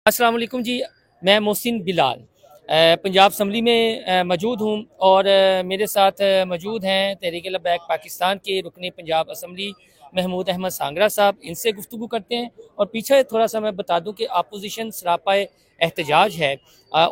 अस्सलाम वालेकुम जी। मैं मोहसिन बिलाल पंजाब असम्बली में मौजूद हूँ और मेरे साथ मौजूद हैं तहरीक लबैक पाकिस्तान के रुकन पंजाब असम्बली महमूद अहमद सांगरा साहब। इनसे गुफ्तगू करते हैं और पीछे थोड़ा सा मैं बता दूँ कि अपोजिशन सरापाए एहतजाज है।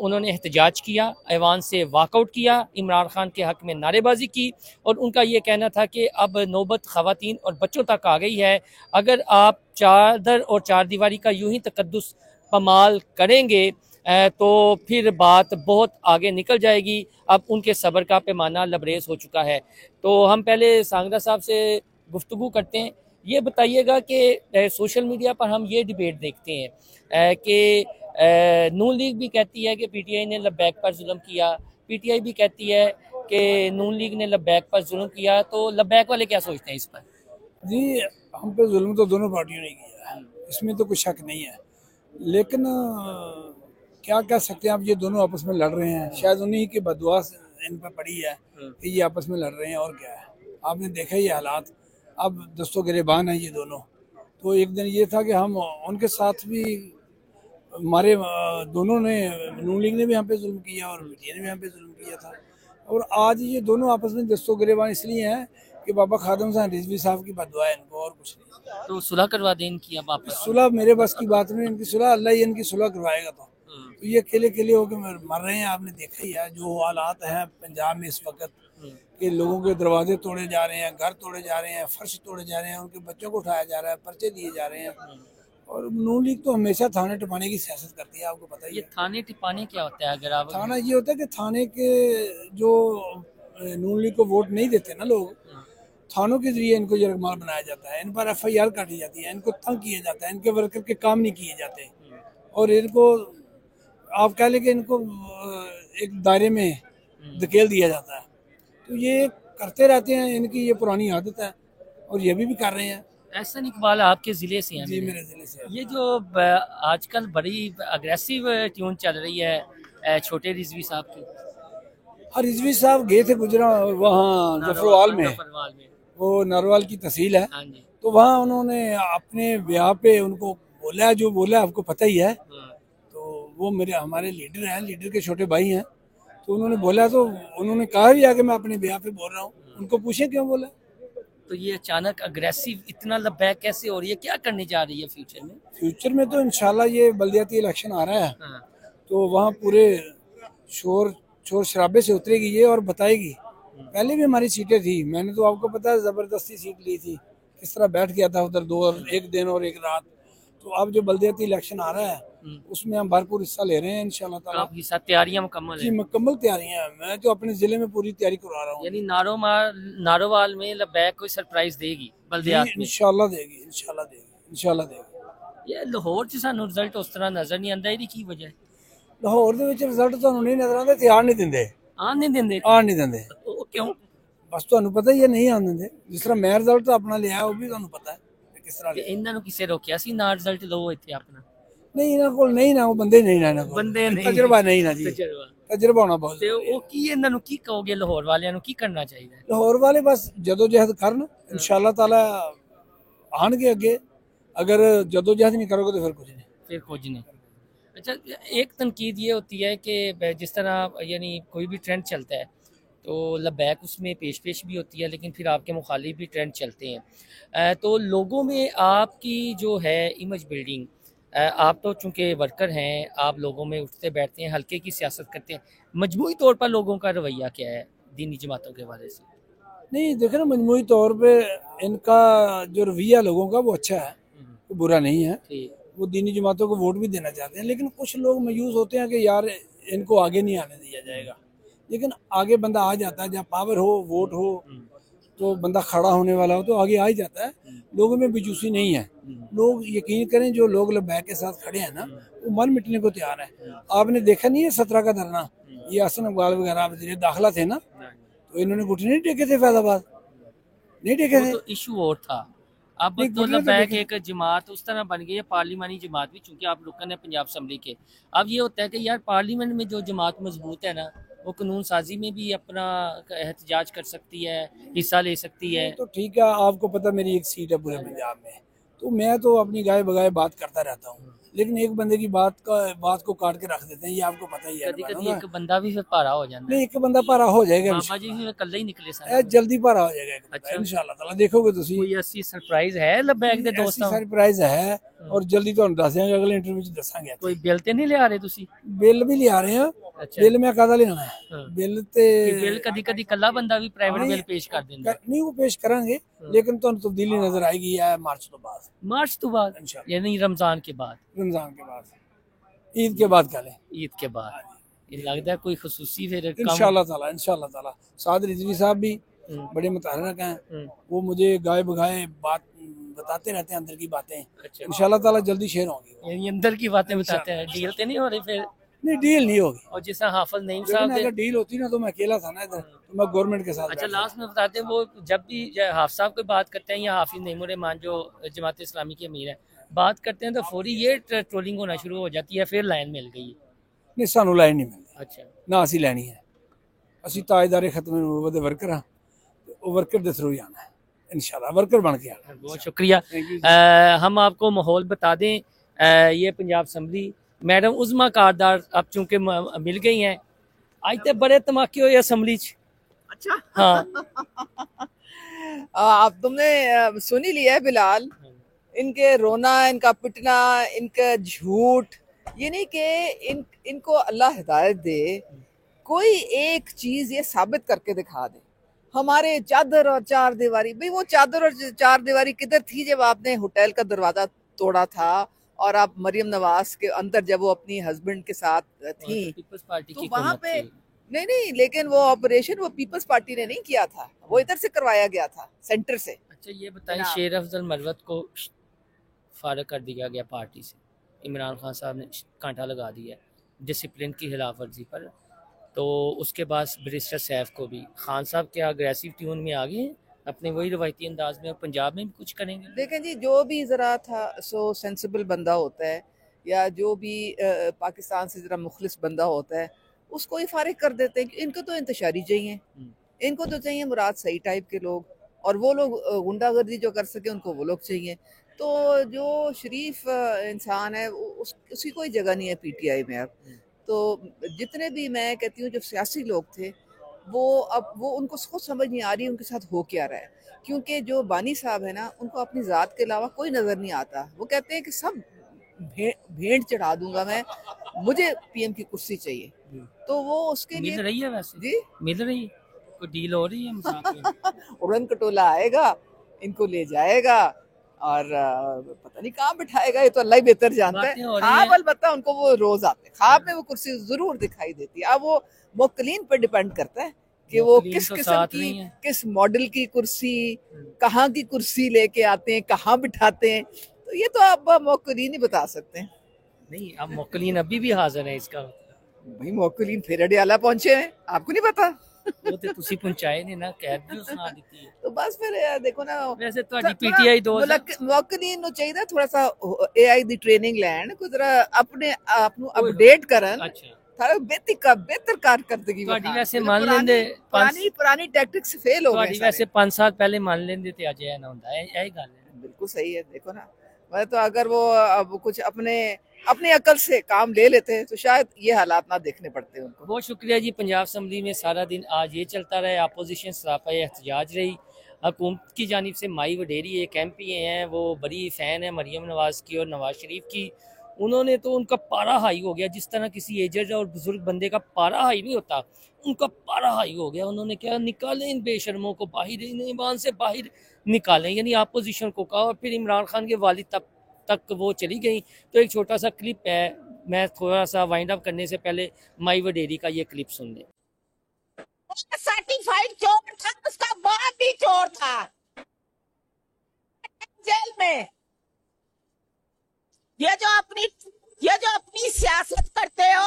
उन्होंने एहतजाज किया, ऐवान से वाकआउट किया, इमरान खान के हक़ में नारेबाजी की और उनका ये कहना था कि अब नौबत ख़वातीन और बच्चों तक आ गई है। अगर आप चादर और चार दीवारी का यूं ही तकद्दुस पमाल करेंगे तो फिर बात बहुत आगे निकल जाएगी। अब उनके सब्र का पैमाना लबरेज हो चुका है। तो हम पहले सांगरा साहब से गुफ्तगू करते हैं। ये बताइएगा कि सोशल मीडिया पर हम ये डिबेट देखते हैं कि नून लीग भी कहती है कि पीटीआई ने लब्बैक पर जुल्म किया, पीटीआई भी कहती है कि नून लीग ने लब्बैक पर जुल्म किया। तो लब्बैक वाले क्या सोचते हैं इस पर? जी, हम पे जुल्म तो दोनों पार्टियों ने किया है, इसमें तो कुछ शक नहीं है। लेकिन क्या कह सकते हैं, अब ये दोनों आपस में लड़ रहे हैं, शायद उन्हीं की बददुआ इन पर पड़ी है कि ये आपस में लड़ रहे हैं। और क्या है, आपने देखा ये हालात, अब दस्तों गिरेबान है ये दोनों। तो एक दिन ये था कि हम उनके साथ भी हमारे दोनों ने, नून लीग ने भी हम पे जुल्म किया और पीटीआई ने भी हम पे जुल्म किया था। और आज ये दोनों आपस में दस्तों गिरेबान इसलिए हैं कि बाबा खादम साहब रिजवी साहब की बददुआ है इनको, और कुछ नहीं। तो सुलह करवा दें इनकी अब आपस में। सुलह मेरे बस की बात नहीं, इनकी सुलह अल्लाह ही इनकी सुलह करवाएगा। तो ये अकेले अकेले होकर मर रहे हैं। आपने देखा ही है जो हालात हैं पंजाब में इस वक्त, कि लोगों के दरवाजे तोड़े जा रहे हैं, घर तोड़े जा रहे हैं, फर्श तोड़े जा रहे हैं, उनके बच्चों को उठाया जा रहा है, पर्चे दिए जा रहे हैं। और नून लीग तो हमेशा थाने टिपाने की सियासत करती है, आपको पता ही ये है। थाने टिपाने क्या होता है? अगर आप थाना ये होता है कि थाने के जो नून लीग को वोट नहीं देते ना लोग, थानों के जरिए इनको यरगमाल बनाया जाता है, इन पर एफआईआर काटी जाती है, इनको तंग किया जाता है, इनके वर्कर के काम नहीं किए जाते, और इनको आप कह लें कि इनको एक दायरे में धकेल दिया जाता है। तो ये करते रहते हैं, इनकी ये पुरानी आदत है और ये भी कर रहे हैं। एहसन इकबाल आपके ज़िले से हैं? जी, मेरे ज़िले से। ये जो आजकल बड़ी अग्रेसिव ट्यून चल रही है छोटे रिजवी साहब की। और रिजवी साहब गए थे गुजरा वहाँ जफरवाल में, जफरवाल में। वो नरवाल की तहसील है। हाँ जी। तो वहाँ उन्होंने अपने ब्याह पे उनको बोला, जो बोला आपको पता ही है। तो वो मेरे हमारे लीडर हैं, लीडर के छोटे भाई हैं। तो उन्होंने बोला, तो उन्होंने कहा भी आगे मैं अपने ब्याह पे बोल रहा हूँ, उनको पूछे क्यों बोला। तो ये अचानक अग्रेसिव इतना लबैक कैसे हो रही है? क्या करने जा रही है फ्यूचर में? फ्यूचर में तो इंशाल्लाह ये बल्दियाती इलेक्शन आ रहा है, हाँ। तो वहाँ पूरे शोर शोर शराबे से उतरेगी ये और बताएगी। पहले भी हमारी सीटें थी, मैंने तो आपको पता है जबरदस्ती सीट ली थी, किस तरह बैठ गया था उधर एक दिन और एक रात। तो अब जो बल्दियाती इलेक्शन आ रहा है उसमें हम भरपूर हिस्सा ले रहे हैं इंशाल्लाह ताला। आपकी सब तैयारियां मुकम्मल जी, हैं? मुकम्मल तैयारियां हैं। मैं तो अपने जिले में पूरी तैयारी करवा रहा हूँ। यानी नारोवाल में लबैक कोई सरप्राइज देगी बल्दियात में? इंशाल्लाह देगी, इंशाल्लाह देगी, इंशाल्लाह देगी। ये लाहौर च सानू रिजल्ट उस तरह नजर नहीं आंदा, ਇਹਦੀ ਕੀ ਵਜ੍ਹਾ है? लाहौर ਦੇ ਵਿੱਚ ਰਿਜ਼ਲਟ ਤੁਹਾਨੂੰ ਨਹੀਂ ਨਜ਼ਰ ਆਉਂਦੇ, ਧਿਆਨ ਨਹੀਂ ਦਿੰਦੇ, ਆਣ ਨਹੀਂ ਦਿੰਦੇ? ਆਣ ਨਹੀਂ ਦਿੰਦੇ। ਉਹ ਕਿਉਂ? ਬਸ ਤੁਹਾਨੂੰ ਪਤਾ ਹੀ ਹੈ, ਨਹੀਂ ਆਣ ਦਿੰਦੇ। ਜਿਸ ਤਰ੍ਹਾਂ ਮੈਂ ਰਿਜ਼ਲਟ ਆਪਣਾ ਲਿਆ ਉਹ ਵੀ ਤੁਹਾਨੂੰ ਪਤਾ ਹੈ ਕਿ ਕਿਸ ਤਰ੍ਹਾਂ ਤੇ ਲਿਆ। ਇਹਨਾਂ ਨੂੰ ਕਿਸੇ ਰੋਕਿਆ ਸੀ ਨਾ ਰਿਜ਼ਲਟ ਲਓ ਇੱਥੇ ਆਪਣਾ? ਨਹੀਂ, ਇਹਨਾਂ ਕੋਲ ਨਹੀਂ ਨਾ, ਉਹ ਬੰਦੇ ਨਹੀਂ ਨਾ, ਇਹਨਾਂ ਕੋਲ ਬੰਦੇ ਨਹੀਂ, ਤਜਰਬਾ ਨਹੀਂ ਨਾ ਜੀ, ਤਜਰਬਾ। ਤਜਰਬਾ ਹੋਣਾ ਬਹੁਤ ਤੇ ਜ਼ਰੂਰੀ ਹੈ। ਉਹ ਕੀ ਇਹਨਾਂ ਨੂੰ ਕੀ ਕਹੋਗੇ? ਲਾਹੌਰ ਵਾਲਿਆਂ ਨੂੰ ਕੀ ਕਰਨਾ ਚਾਹੀਦਾ ਹੈ? ਲਾਹੌਰ ਵਾਲੇ ਬਸ जदोजहद ਕਰਨ, इंशाल्लाह ताला आएंगे आगे। अगर जदोजहद नहीं करोगे तो फिर कुछ नहीं, फिर कुछ नहीं। अच्छा, एक तनकीद ये होती है कि जिस तरह यानी कोई भी ट्रेंड चलता है तो लबैक उसमें पेश पेश भी होती है, लेकिन फिर आपके मुखालिफ भी ट्रेंड चलते हैं। तो लोगों में आपकी जो है इमेज बिल्डिंग, आप तो चूँकि वर्कर हैं, आप लोगों में उठते बैठते हैं, हल्के की सियासत करते हैं, मजमूई तौर पर लोगों का रवैया क्या है दीनी जमातों के हवाले से? नहीं देखे ना, मजमूई तौर पे इनका जो रवैया लोगों का वो अच्छा है, वो बुरा नहीं है। वो दीनी जमातों को वोट भी देना चाहते हैं, लेकिन कुछ लोग मायूस होते हैं कि यार इनको आगे नहीं आने दिया जाएगा। लेकिन आगे बंदा आ जाता है, जब पावर हो, वोट हो, तो बंदा खड़ा होने वाला हो तो आगे आ ही जाता है। लोगों में बेजूसी नहीं है। लोग यकीन करें, जो लोग लबैक के साथ खड़े हैं ना, वो मर मिटने को तैयार है। आपने देखा नहीं है 17 का धरना, ये हसन इकबाल वगैरह वज़ीर दाखिला थे ना, तो इन्होंने घुटने नहीं टेके थे, फैजाबाद नहीं टेके थे। तो इशू और था। अब नहीं, तो घुटने तो लबैक देखे। एक जमात उस तरह बन गई है, पार्लिमानी जमात भी, चूंकि आप रुकन है पंजाब असम्बली के। अब ये होता है कि यार पार्लियामेंट में जो जमात मजबूत है ना, वो कानून साजी में भी अपना एहतजाज कर सकती है, हिस्सा ले सकती है। तो ठीक है, आपको पता मेरी एक सीट है पूरे पंजाब में, तो मैं तो अपनी गाय बगाए बात करता रहता हूँ। लेकिन एक बंदे की बात को काट के रख देते हैं, ये आपको पता ही है। कभी कभी एक बंदा भी फिर पारा हो जाता है। नहीं, एक बंदा पारा हो जाएगा, बाबा जी भी कल ही निकले जल्दी पारा हो जाएगा। अच्छा, इंशाल्लाह ताला देखोगे तुसी। कोई ऐसी सरप्राइज है लबैक दे दोस्तों? सरप्राइज है और जल्दी तो दस देंगे, अगले इंटरव्यू च दसांगे। कोई बिल ते नहीं ले आ रहे तुसी? बिल भी ले आ रहे हैं। अच्छा। बिल मैं कादा लेना है? बिल ते बिल कदी कदी कल्ला बंदा भी प्राइवेट बिल पेश कर देंगे। नहीं, वो पेश करांगे, लेकिन तो तब्दीली नजर आएगी है मार्च तो बाद। मार्च तो बाद यानी रमजान के बाद? रमजान के बाद, ईद के बाद कह लें। ईद के बाद ये लगता है कोई खुसूसी फिर इंशाल्लाह ताला साद रिजवी साहब भी बड़े मुतहर्रिक हैं। वो मुझे गाय बगाए बात बताते रहते हैं, अंदर की बातें। अच्छा। इंशाल्लाह ताला जल्दी शेयर होंगी। यानी अंदर की बातें बताते हैं। डील तो नहीं हो रही फिर? नहीं, डील नहीं होगी। और जैसा हाफिज नईम साहब, अगर डील होती ना तो मैं अकेला था ना इधर, तो मैं गवर्नमेंट के साथ। अच्छा, लास्ट में बताते हैं, वो जब भी हाफिज साहब कोई बात करते हैं या हाफिज नईमुर रहमान जो जमात इस्लामी के अमीर है बात करते हैं तो फौरी ये ट्रोलिंग होना शुरू हो जाती है, फिर लाइन मिल गई? नहीं, सानू लाइन नहीं मिलती। अच्छा, ना असी लैनी है। असी ताजदारे खत्म नबूवत दे वर्कर हाँ, वर्कर के थ्रू ही आना है इंशाल्लाह, वर्कर बन के आना। बहुत शुक्रिया। हम आपको माहौल बता दें, ये पंजाब असम्बली मैडम उज़मा कारदार अब चूंकि मिल गई हैं, आज तो बड़े धमाके हुए असम्बली च। अच्छा, हाँ। अब तुमने सुन ही लिया है बिलाल, इनके रोना, इनका पिटना, इनका झूठ, ये नहीं कि इनको अल्लाह हिदायत दे, कोई एक चीज ये साबित करके दिखा दे। हमारे चादर और चार दीवारी, भाई वो चादर और चार दीवारी किधर थी जब आपने होटल का दरवाजा तोड़ा था और आप मरियम नवाज के अंदर जब वो अपनी हस्बैंड के साथ थी पीपल्स पार्टी तो की वहां पे नहीं, लेकिन वो ऑपरेशन वो पीपल्स पार्टी ने नहीं किया था, वो इधर से करवाया गया था, सेंटर से। अच्छा, ये बताइए, शेर अफजल मरवत को फारग कर दिया गया पार्टी से, इमरान खान साहब ने कांटा लगा दिया डिसिप्लिन की खिलाफ वर्जी पर, तो उसके बाद बैरिस्टर सैफ को भी खान साहब क्या अग्रेसिव ट्यून में आ गए हैं अपने वही रवायती अंदाज में, और पंजाब में भी कुछ करेंगे? देखें जी, जो भी ज़रा था सो सेंसिबल बंदा होता है या जो भी पाकिस्तान से ज़रा मुखलिस बंदा होता है उसको ही फारिग कर देते हैं। इनको तो इंतशारी चाहिए, इनको तो चाहिए मुराद सही टाइप के लोग, और वो लोग गुंडागर्दी जो कर सके उनको वो लोग चाहिए। तो जो शरीफ इंसान है उसकी कोई जगह नहीं है पीटीआई में अब। तो जितने भी मैं कहती हूँ जो सियासी लोग थे वो अब वो उनको खुद समझ नहीं आ रही उनके साथ हो क्या रहा है, क्योंकि जो बानी साहब है ना उनको अपनी ज़ात के अलावा कोई नज़र नहीं आता। वो कहते हैं कि सब भेंट चढ़ा दूंगा मैं, मुझे पीएम की कुर्सी चाहिए। तो वो उसके लिए मिल रही है वैसे जी, मिल रही है, कोई डील हो रही है? उड़न खटोला आएगा, इनको ले जाएगा और पता नहीं कहाँ बिठाएगा, ये तो अल्लाह ही बेहतर जानता है। ख्वाब अलबत्ता उनको वो रोज आते, ख्वाब में वो कुर्सी जरूर दिखाई देती है। अब वो मोकलीन पर डिपेंड करता है कि वो किस किस्म की, किस मॉडल की कुर्सी, कहाँ की कुर्सी लेके आते हैं, कहाँ बिठाते हैं, तो ये तो आप मोकलीन ही बता सकते हैं। नहीं, अब मोकलीन अभी भी हाजिर है इसका? भाई मोकलीन फिर अडियाला पहुंचे हैं, आपको नहीं पता? वो तो तुसी पहुंचाए ने ना, कैद भी सुना दी है। तो बस फिर देखो ना, वैसे ਤੁਹਾਡੀ पीटीआई दोस्त मोकलीन ਨੂੰ ਚਾਹੀਦਾ थोड़ा सा एआई ਦੀ ट्रेनिंग ਲੈਣ, ਕੋਈ ਜਰਾ ਆਪਣੇ ਆਪ ਨੂੰ ਅਪਡੇਟ ਕਰਨ। अच्छा, ਥੋੜਾ ਬਿਹਤਰ ਕਾਰਕਰਦਗੀ ਤੁਹਾਡੀ ਵੈਸੇ ਮੰਨ ਲੈਂਦੇ ਪੁਰਾਣੀ ਟੈਕਟਿक्स फेल हो गए। ਤੁਹਾਡੀ वैसे 5 साल पहले मान लेंदे ਤੇ ਅੱਜ ਇਹ ਨਾ ਹੁੰਦਾ, यही ਗੱਲ है। बिल्कुल सही है। देखो ना, मैं तो अगर वो अब कुछ अपनी अकल से काम ले लेते हैं तो शायद ये हालात ना देखने पड़ते उनको। बहुत शुक्रिया जी। पंजाब असम्बली में सारा दिन आज ये चलता रहा, अपोजिशन सरापा एहतजाज रही। हुकूमत की जानिब से माई वडेरी एक MP हैं, वो बड़ी फ़ैन है मरीम नवाज़ की और नवाज़ शरीफ की। उन्होंने तो उनका पारा हाई हो गया, जिस तरह किसी एजेड और बुजुर्ग बंदे का पारा हाई नहीं होता, उनका पारा हाई हो गया। उन्होंने क्या, निकालें इन बेशर्मों को बाहर, इन ईमान से बाहर निकालें, यानी अपोजिशन को कहा। और फिर इमरान खान के वालिद तक वो चली गई। तो एक छोटा सा क्लिप है, मैं थोड़ा सा वाइंड अप करने से पहले माई वडेरी का ये क्लिप सुन लें। सर्टिफाइड चोर था, उसका बाप भी चोर था जेल में। ये जो अपनी सियासत करते हो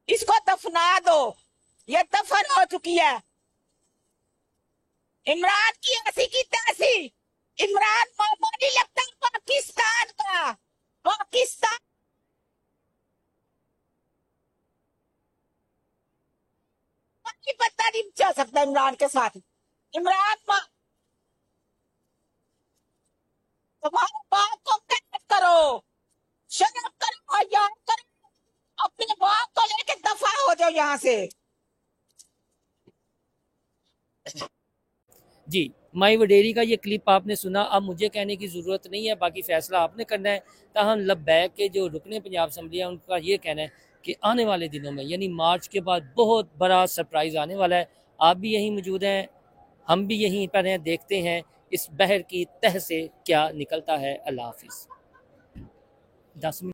इसको दफना दो, ये दफन हो चुकी है। इमरान की ऐसी की तैसी, इमरान मोमो नहीं लगता पाकिस्तान का। पाकिस्तान की पत्ता नहीं जा सकता इमरान के साथ। इमरान तुम्हारे बाप को कैद करो, शर्म करो और याद करो, अपने बाप को लेके दफा हो जाओ यहाँ से। जी, माई वडेरी का ये क्लिप आपने सुना। अब मुझे कहने की ज़रूरत नहीं है, बाकी फ़ैसला आपने करना है। ताहम लब्बैक के जो रुकने पंजाब असम्बली है उनका ये कहना है कि आने वाले दिनों में यानी मार्च के बाद बहुत बड़ा सरप्राइज़ आने वाला है। आप भी यहीं मौजूद हैं, हम भी यहीं पर हैं, देखते हैं इस बहर की तह से क्या निकलता है। अल्लाह हाफ़िज़। 10 मिनट